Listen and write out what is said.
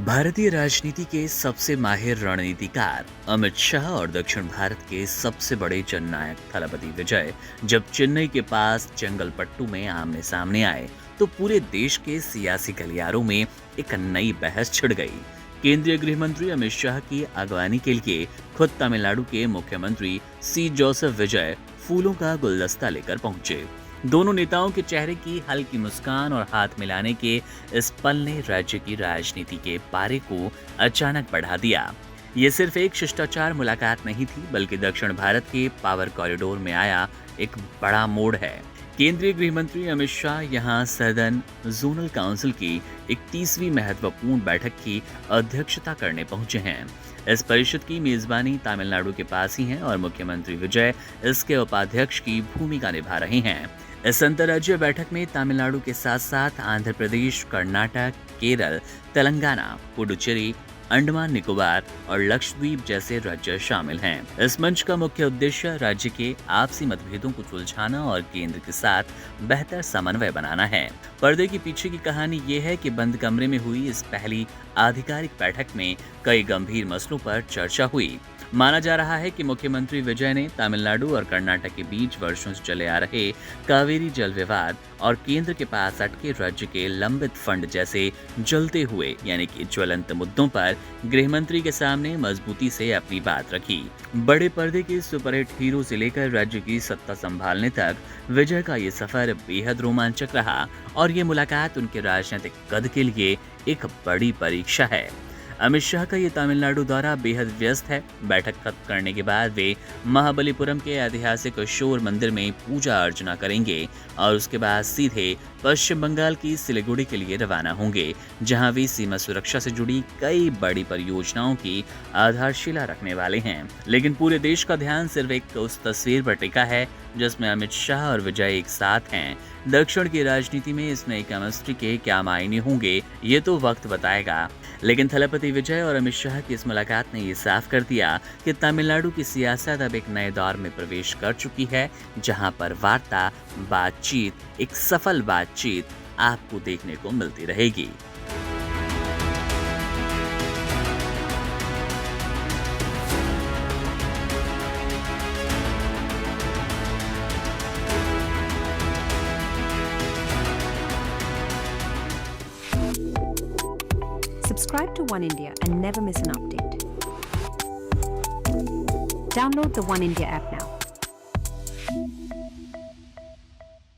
भारतीय राजनीति के सबसे माहिर रणनीतिकार अमित शाह और दक्षिण भारत के सबसे बड़े जननायक थलपति विजय जब चेन्नई के पास चेंगलपट्टू में आमने सामने आए तो पूरे देश के सियासी गलियारों में एक नई बहस छिड़ गई। केंद्रीय गृह मंत्री अमित शाह की अगवानी के लिए खुद तमिलनाडु के मुख्यमंत्री सी जोसेफ विजय फूलों का गुलदस्ता लेकर पहुंचे। दोनों नेताओं के चेहरे की हल्की मुस्कान और हाथ मिलाने के इस पल ने राज्य की राजनीति के पारे को अचानक बढ़ा दिया। ये सिर्फ एक शिष्टाचार मुलाकात नहीं थी, बल्कि दक्षिण भारत के पावर कॉरिडोर में आया एक बड़ा मोड़ है। केंद्रीय गृह मंत्री अमित शाह यहां सदर्न जोनल काउंसिल की 31वीं महत्वपूर्ण बैठक की अध्यक्षता करने पहुंचे हैं। इस परिषद की मेजबानी तमिलनाडु के पास ही है और मुख्यमंत्री विजय इसके उपाध्यक्ष की भूमिका निभा रहे हैं। इस अंतर्राज्यीय बैठक में तमिलनाडु के साथ साथ आंध्र प्रदेश, कर्नाटक, केरल, तेलंगाना, पुडुचेरी, अंडमान निकोबार और लक्षद्वीप जैसे राज्य शामिल हैं। इस मंच का मुख्य उद्देश्य राज्य के आपसी मतभेदों को सुलझाना और केंद्र के साथ बेहतर समन्वय बनाना है। पर्दे के पीछे की कहानी ये है कि बंद कमरे में हुई इस पहली आधिकारिक बैठक में कई गंभीर मसलों पर चर्चा हुई। माना जा रहा है कि मुख्यमंत्री विजय ने तमिलनाडु और कर्नाटक के बीच वर्षों से चले आ रहे कावेरी जल विवाद और केंद्र के पास अटके राज्य के लंबित फंड जैसे जलते हुए यानी कि ज्वलंत मुद्दों पर गृह मंत्री के सामने मजबूती से अपनी बात रखी। बड़े पर्दे के सुपरहिट हीरो से लेकर राज्य की सत्ता संभालने तक विजय का ये सफर बेहद रोमांचक रहा और ये मुलाकात उनके राजनीतिक कद के लिए एक बड़ी परीक्षा है। अमित शाह का ये तमिलनाडु दौरा बेहद व्यस्त है। बैठक खत्म करने के बाद वे महाबलीपुरम के ऐतिहासिक शोर मंदिर में पूजा अर्चना करेंगे और उसके बाद सीधे पश्चिम बंगाल की सिलीगुड़ी के लिए रवाना होंगे, जहां वे सीमा सुरक्षा से जुड़ी कई बड़ी परियोजनाओं की आधारशिला रखने वाले हैं। लेकिन पूरे देश का ध्यान सिर्फ एक उस तस्वीर पर टिका है जिसमें अमित शाह और विजय एक साथ हैं। दक्षिण की राजनीति में इस नई केमिस्ट्री के क्या मायने होंगे ये तो वक्त बताएगा, लेकिन थलपति विजय और अमित शाह की इस मुलाकात ने ये साफ कर दिया कि तमिलनाडु की सियासत अब एक नए दौर में प्रवेश कर चुकी है, जहां पर वार्ता, बातचीत, एक सफल बातचीत आपको देखने को मिलती रहेगी। Subscribe to One India and never miss an update. Download the One India app now.